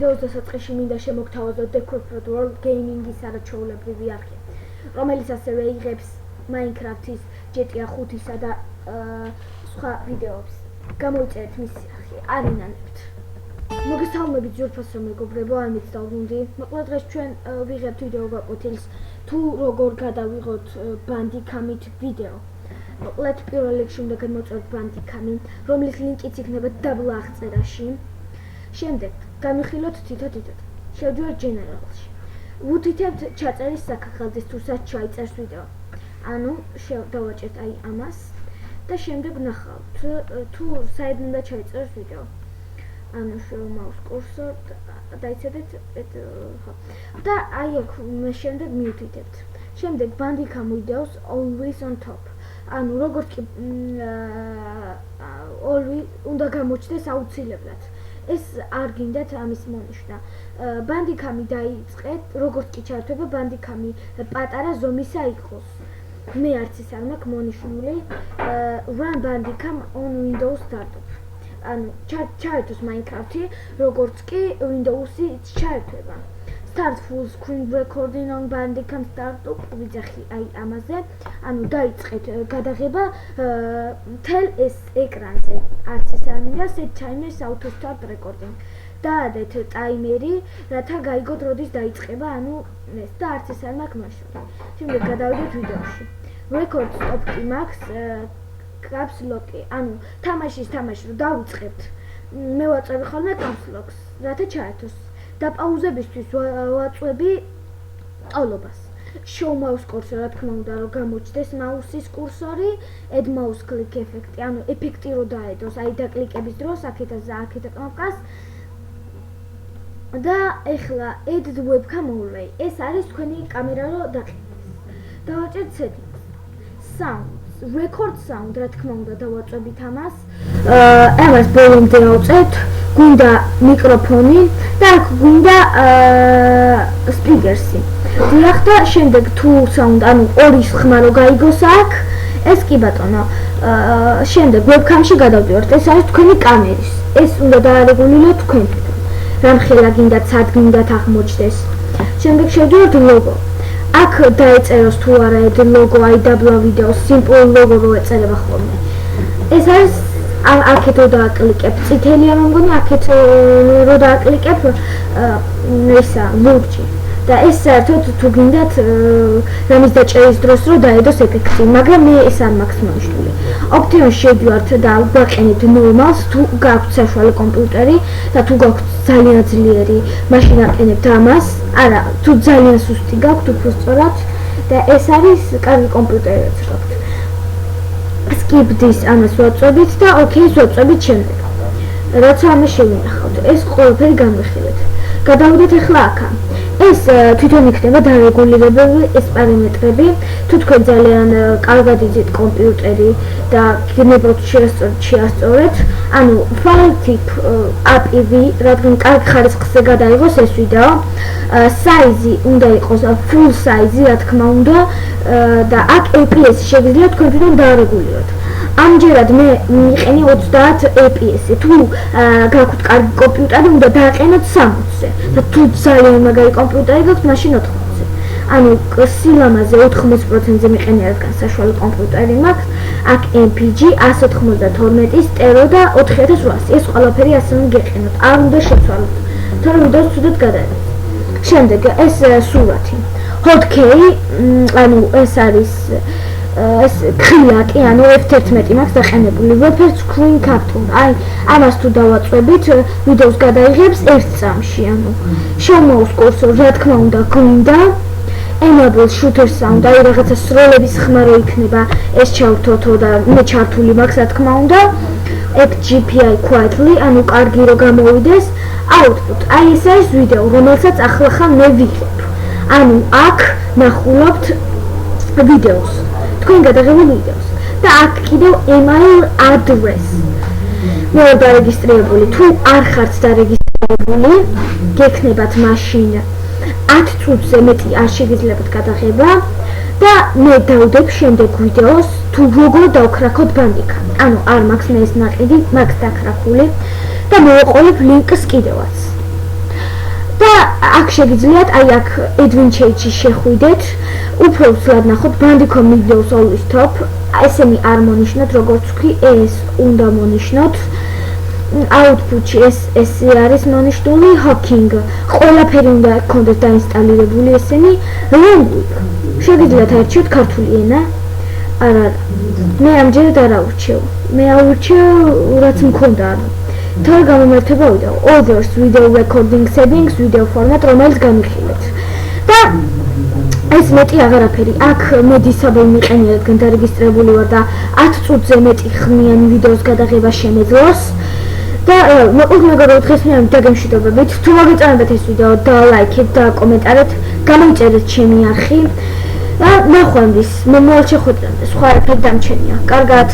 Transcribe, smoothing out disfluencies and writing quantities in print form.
ვიდეოს დასაწყისში მინდა შემოგთავაზოთ The Corporate World Gaming-ის არაჩვეულებრივი არხი, რომელიც ასევე იღებს Minecraft-ის, GTA 5-ისა და სხვა ვიდეოებს. Გამოიწერეთ მისი არხი, არ ინანებთ. მოგესალმებით ძვირფასო მეგობრებო, ამით დავუndi. მოკლედ დღეს ჩვენ ვიღებთ ვიდეო გაკვეთილს თუ როგორ გადავიღოთ Bandicam-ით ვიდეო. მოკლედ პირველ რიგში უნდა გადმოვწეროთ Bandicam-ი, რომლის ლინკიც იქნება დაბლა აღწერაში. შემდეგ გამიხილოთ თითო-თითოდ. შევდივართ General-ში. ვუთითებთ ჩაწერის საქახალდეს თუსაც ჩაიწერს ვიდეო. ანუ დავაჭერთ აი ამას და შემდეგ ვნახავთ თუ საერთოდ უნდა ჩაიწეროს ვიდეო. ანუ mouse cursor დაიცადეთ და აი აქ შემდეგ მივუთითებთ. შემდეგ Bandicam videos always on top. ანუ როგორც კი always უნდა გამოჩნდეს აუცილებლად. ეს არ გინდათ ამის მონიშნა. Bandicam-ი დაიწყეთ, როგორც კი ჩართვება Bandicam-ი პატარა ზომისა იყოს. მე არც ის არ მაქვს მონიშნული run Bandicam on Windows startup. ანუ ჩაერთოს Minecraft-ი, როგორც კი Windows-ი ჩაერთვება. Start full screen recording on Bandicam startup ვიძახი აი ამაზე. ანუ დაიწყეთ გადაღება მთელ ეს ეკრანზე. არც ის არ მინდა set timers auto start recording. დაადეთ ტაიმერი, რათა გაიგოთ როდის დაიწყება, ანუ ეს და არც ის არ მაქვს მაშინ. შემდეგ გადავიდეთ ვიდეოში. Record stop max caps lock-ი. ანუ თამაშის თამაში რომ დავიწყებთ. მე ვაწევი ხოლმე caps lock-ს, რათა ჩაერთოს. და პაუზებისთვის ვაწვევი ტოლობას. Show mouse cursor, რა თქმა უნდა, რომ გამოჩნდეს მაუსის კურსორი, add mouse click effect-ი, ანუ ეფექტი რო დაედოს, აი დაკლიკების დროს აქეთას და აქეთ კნოპკას. და ეხლა add the webcam overlay. ეს არის თქვენი კამერა რო დაყენდეს. დავაჭერთ settings. Sounds, record sound, რა თქმა უნდა, დავაწვევით ამას. ამას ბოლომდე ავწერთ. გვინდა მიკროფონი და აქ გვინდა speakers-ი. დიახ და შემდეგ თუ sound, ანუ ორის ხმა რო გაიგოს აქ, ეს კი ბატონო. შემდეგ webcam-ში გადავდივართ. ეს არის თქვენი კამერის. ეს უნდა დაარეგულიროთ თქვენ თვითონ. რამხელა გინდათ, სად გინდათ აღმოჩნდეს. შემდეგ შევდივართ logo. აქ დაეწეროს თუ არა ეს logo, აი დაბლა ვიდეოს simple logo რო ეწერება ხოლმე. ეს არის აქეთ რო დააკლიკებ, წითელია მგონი, აქეთ რო დააკლიკებ ისა ლურჯი. და ეს საერთოდ თუ გინდათ რამის დაჭერის დროს რო დაედოს ეფექტი, მაგრამ მე ეს არ მაქვს მონიშნული. Option-ში შევდივართ და ვაყენებთ normals, თუ გაქვთ საშუალო კომპიუტერი და თუ გაქვთ ძალიან ძლიერი, მაშინ აყენებთ ამას. არა, თუ ძალიან სუსტი გაქვთ, უფრო სწორად და ეს არის კარგი კომპიუტერი რაც გაქვთ. Skip this ამას ვაწვევით და OK-ს ვაწვევით შემდეგ. როცა ამას შევინახავთ, ეს ყველაფერი განვიხილეთ. გადავიდეთ ახლა აქა. ეს თვითონ იქნება დარეგულირებული ეს პარამეტრები, თუ თქვენ ძალიან კარგად იზეთ კომპიუტერი და გნებოთ შეასწორეთ, ანუ file type APV, რადგან კარგ ხარისხზე გადაიღოს ეს ვიდეო, size-ი უნდა იყოს full size-ი, რა თქმა უნდა, და აქ APS შეგიძლიათ თქვენ თვითონ დაარეგულიროთ. ამჯერად მე მიყენი 30 APS-ი. თუ გაქვთ კარგი კომპიუტერი, უნდა დააყენოთ 60-ზე. და თუ ძალიან მაგარი კომპიუტერი გაქვთ, მაშინ 80-ზე. ანუ სილამაზე 80%-ზე მიყენი, რადგან საშუალო კომპიუტერი მაქვს. აქ MPG 192 სტერეო და 4800. ეს ყველაფერი ასევე გეყენოთ. არ უნდა შეცვალოთ. თორემ ვიდეოს ცუდად გადაიღეთ. შემდეგ ეს სურათი. Hotkey, ანუ ეს არის ეს ქრიაკი, ანუ F11 მაქვს დაყენებული. Refer screen capture. აი, ამას თუ დავაწვევით, ვიდეოს გადაიღებს 1 წამში, ანუ show mouse cursor, რა თქმა უნდა, გვინდა. Enable shooter sound, აი რაღაცა სროლების ხმა რო იქნება, ეს ჩავთოთო და მე ჩართული მაქვს, რა თქმა უნდა. XGPI quietly, ანუ კარგი რო გამოვიდეს. Output. აი ეს არის ვიდეო, რომელსაც ახლა მე ვიღებ. ანუ აქ ნახულობთ ვიდეოს. თქვენ გადაღებულ ვიდეოს და აქ კიდევ email address. მე დარეგისტრირებული, თუ არ ხართ დარეგისტრირებული, გექნებათ მაშინ 10 წუთზე მეტი არ შეგიძლიათ გადაღება და მე დავდებ შემდეგ ვიდეოს თუ როგორ დავქრაქოთ Bandicam. ანუ არ მაქვს მე ეს ნაყიდი, მაქვს დაქრაკული და მოვაყოლებ ლინკს კიდევაც. შეგიძლიათ აი აქ advantage-ში შეხვიდეთ, უფრო უსლად ნახოთ Bandicam Windows always top, ესენი არ მონიშნოთ, როგორც ვთქვი, ეს უნდა მონიშნოთ. Output-ში ეს არის მონიშნული Hawking. ყველაფერი უნდა გქონდეს დაინსტალირებული ესენი. Language. შეგიძლიათ აირჩიოთ ქართული ენა. არა. მე ამჯერად არ აურჩევ. მე აურჩევ რაც მქონდა. Თორე გამომართება ვიდეო. Others video recording settings, video format, რომელიც განიხილეთ. და ეს მეტი აღარაფერი. აქ მე disable მიყენია, რადგან დარეგისტრირებული ვარ და 10 წუთზე მეტი ხმიანი ვიდეოს გადაღება შემეძლოს. და მოკლედ მეგობრებო, დღეს მე დაგემშვიდობებით. თუ მოგეწონებათ ეს ვიდეო, დალაიქეთ და კომენტარეთ, გამოიწერეთ ჩემი არხი. და ნახვამდის, მე მოაჩვენე სხვა არაფერი დამჩენია. კარგად.